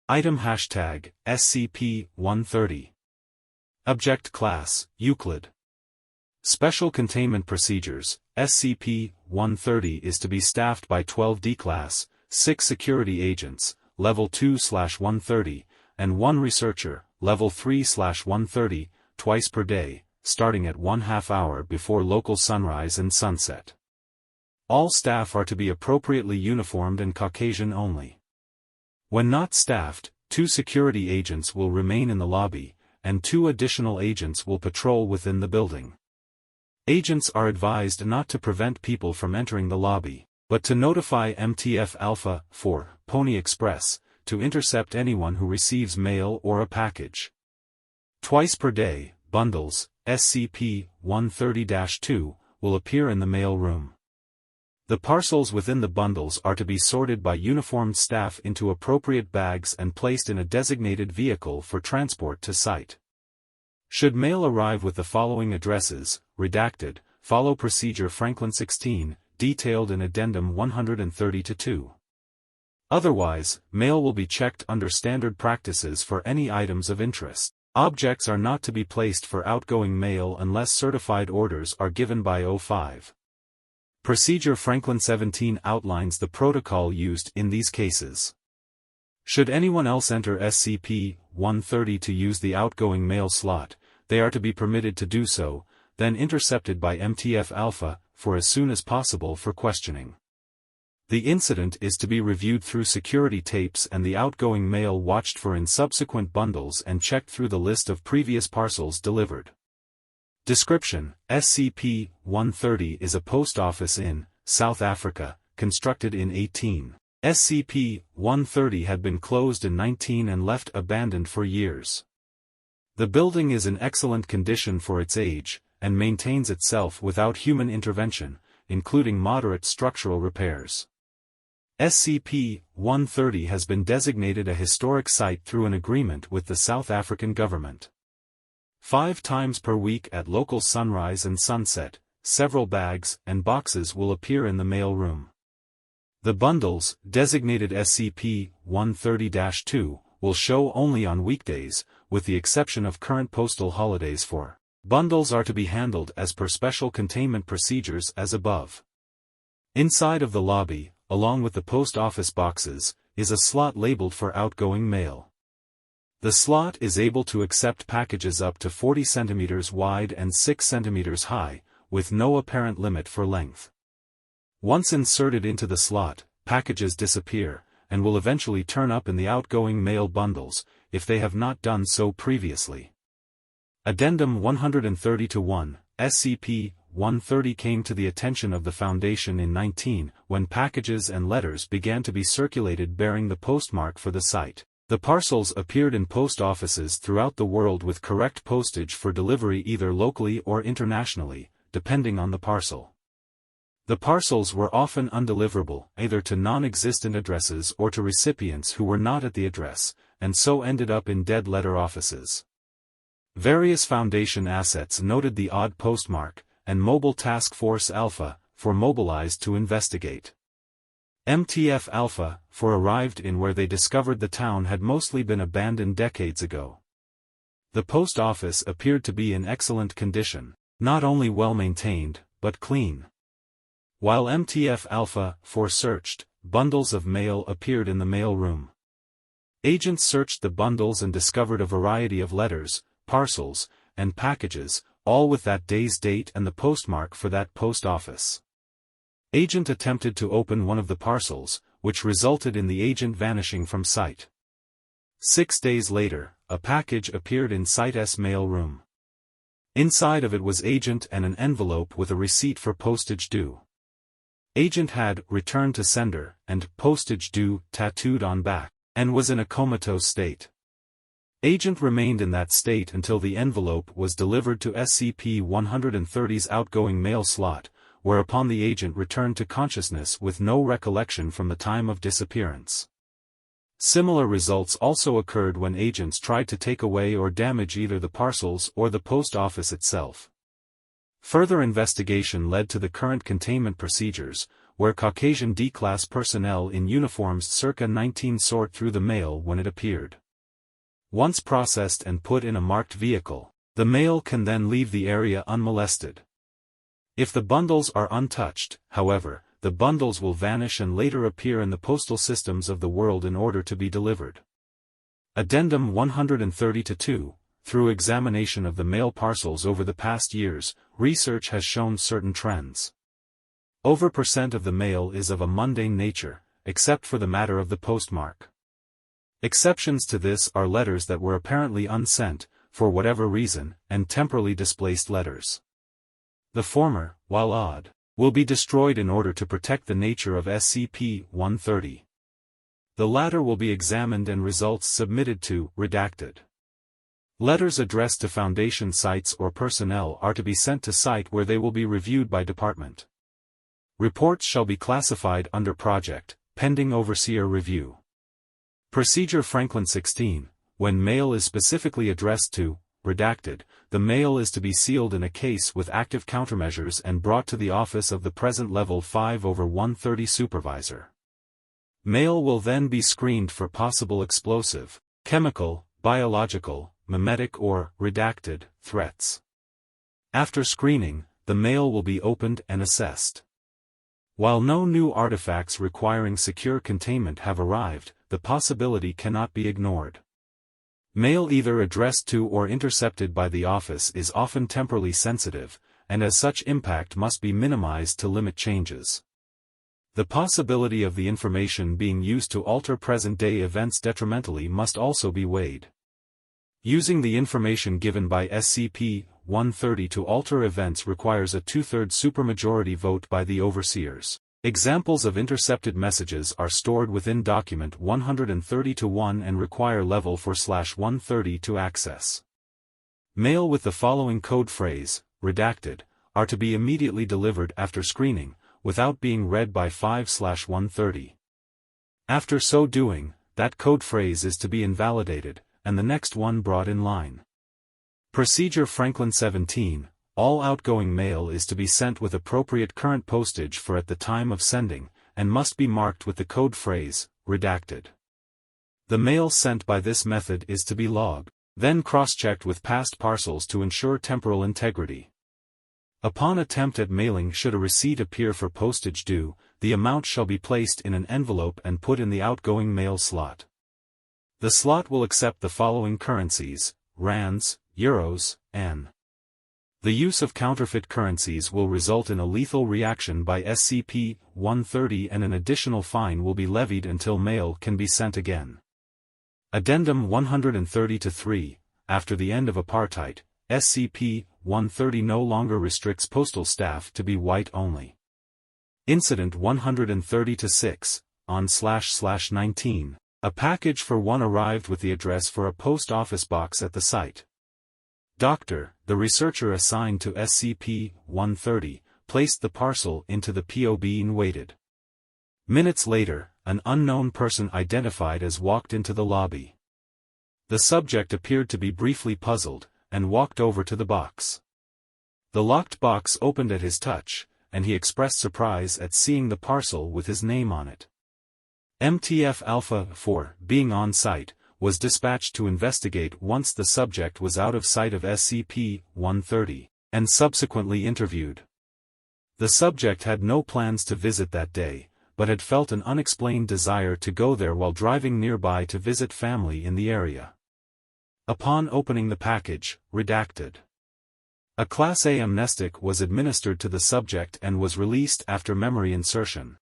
Item hashtag, SCP-130. Object Class, Euclid. Special Containment Procedures, SCP-130 is to be staffed by 12 D-Class, 6 security agents, Level 2/130, and 1 researcher, Level 3/130, twice per day, starting at 1/2 hour before local sunrise and sunset. All staff are to be appropriately uniformed and Caucasian only. When not staffed, 2 security agents will remain in the lobby, and 2 additional agents will patrol within the building. Agents are advised not to prevent people from entering the lobby, but to notify MTF Alpha, 4, Pony Express, to intercept anyone who receives mail or a package. Twice per day, bundles, SCP-130-2, will appear in the mail room. The parcels within the bundles are to be sorted by uniformed staff into appropriate bags and placed in a designated vehicle for transport to site. Should mail arrive with the following addresses, redacted, follow procedure Franklin 16, detailed in Addendum 130-2. Otherwise, mail will be checked under standard practices for any items of interest. Objects are not to be placed for outgoing mail unless certified orders are given by O5. Procedure Franklin 17 outlines the protocol used in these cases. Should anyone else enter SCP-130 to use the outgoing mail slot, they are to be permitted to do so, then intercepted by MTF Alpha, for as soon as possible for questioning. The incident is to be reviewed through security tapes and the outgoing mail watched for in subsequent bundles and checked through the list of previous parcels delivered. Description: SCP-130 is a post office in South Africa, constructed in 18. SCP-130 had been closed in 19 and left abandoned for years. The building is in excellent condition for its age, and maintains itself without human intervention, including moderate structural repairs. SCP-130 has been designated a historic site through an agreement with the South African government. 5 times per week at local sunrise and sunset, several bags and boxes will appear in the mail room. The bundles, designated SCP-130-2, will show only on weekdays, with the exception of current postal holidays for. Bundles are to be handled as per special containment procedures as above. Inside of the lobby, along with the post office boxes, is a slot labeled for outgoing mail. The slot is able to accept packages up to 40 cm wide and 6 cm high, with no apparent limit for length. Once inserted into the slot, packages disappear, and will eventually turn up in the outgoing mail bundles, if they have not done so previously. Addendum 130-1, SCP-130 came to the attention of the Foundation in 19, when packages and letters began to be circulated bearing the postmark for the site. The parcels appeared in post offices throughout the world with correct postage for delivery either locally or internationally, depending on the parcel. The parcels were often undeliverable, either to non-existent addresses or to recipients who were not at the address, and so ended up in dead letter offices. Various Foundation assets noted the odd postmark, and Mobile Task Force Alpha, for mobilized to investigate. MTF Alpha, for arrived in where they discovered the town had mostly been abandoned decades ago. The post office appeared to be in excellent condition, not only well maintained, but clean. While MTF Alpha, for searched, bundles of mail appeared in the mail room. Agents searched the bundles and discovered a variety of letters, parcels, and packages, all with that day's date and the postmark for that post office. Agent attempted to open one of the parcels, which resulted in the agent vanishing from site. 6 days later, a package appeared in Site's mail room. Inside of it was agent and an envelope with a receipt for postage due. Agent had returned to sender and postage due tattooed on back, and was in a comatose state. Agent remained in that state until the envelope was delivered to SCP-130's outgoing mail slot, whereupon the agent returned to consciousness with no recollection from the time of disappearance. Similar results also occurred when agents tried to take away or damage either the parcels or the post office itself. Further investigation led to the current containment procedures, where Caucasian D-class personnel in uniforms circa 19 sort through the mail when it appeared. Once processed and put in a marked vehicle, the mail can then leave the area unmolested. If the bundles are untouched, however, the bundles will vanish and later appear in the postal systems of the world in order to be delivered. Addendum 130-2. Through examination of the mail parcels over the past years, research has shown certain trends. Over % of the mail is of a mundane nature, except for the matter of the postmark. Exceptions to this are letters that were apparently unsent, for whatever reason, and temporally displaced letters. The former, while odd, will be destroyed in order to protect the nature of SCP-130. The latter will be examined and results submitted to redacted. Letters addressed to Foundation sites or personnel are to be sent to site where they will be reviewed by department. Reports shall be classified under project, pending overseer review. Procedure Franklin 16. When mail is specifically addressed to redacted, the mail is to be sealed in a case with active countermeasures and brought to the office of the present Level 5/130 supervisor. Mail will then be screened for possible explosive, chemical, biological, memetic or redacted threats. After screening, the mail will be opened and assessed. While no new artifacts requiring secure containment have arrived, the possibility cannot be ignored. Mail either addressed to or intercepted by the office is often temporally sensitive, and as such impact must be minimized to limit changes. The possibility of the information being used to alter present-day events detrimentally must also be weighed. Using the information given by SCP-130 to alter events requires a 2/3 supermajority vote by the overseers. Examples of intercepted messages are stored within document 130-1 and require level 4/130 to access. Mail with the following code phrase, redacted, are to be immediately delivered after screening, without being read by 5/130. After so doing, that code phrase is to be invalidated, and the next one brought in line. Procedure Franklin 17. All outgoing mail is to be sent with appropriate current postage for at the time of sending, and must be marked with the code phrase, redacted. The mail sent by this method is to be logged, then cross-checked with past parcels to ensure temporal integrity. Upon attempt at mailing, should a receipt appear for postage due, the amount shall be placed in an envelope and put in the outgoing mail slot. The slot will accept the following currencies: rands, euros, and the use of counterfeit currencies will result in a lethal reaction by SCP-130 and an additional fine will be levied until mail can be sent again. Addendum 130-3. After the end of apartheid, SCP-130 no longer restricts postal staff to be white only. Incident 130-6. On//19. A package for one arrived with the address for a post office box at the site. Dr., the researcher assigned to SCP-130, placed the parcel into the POB and waited. Minutes later, an unknown person identified as walked into the lobby. The subject appeared to be briefly puzzled, and walked over to the box. The locked box opened at his touch, and he expressed surprise at seeing the parcel with his name on it. MTF Alpha 4, being on site, was dispatched to investigate once the subject was out of sight of SCP-130, and subsequently interviewed. The subject had no plans to visit that day, but had felt an unexplained desire to go there while driving nearby to visit family in the area. Upon opening the package, redacted. A Class A amnestic was administered to the subject and was released after memory insertion.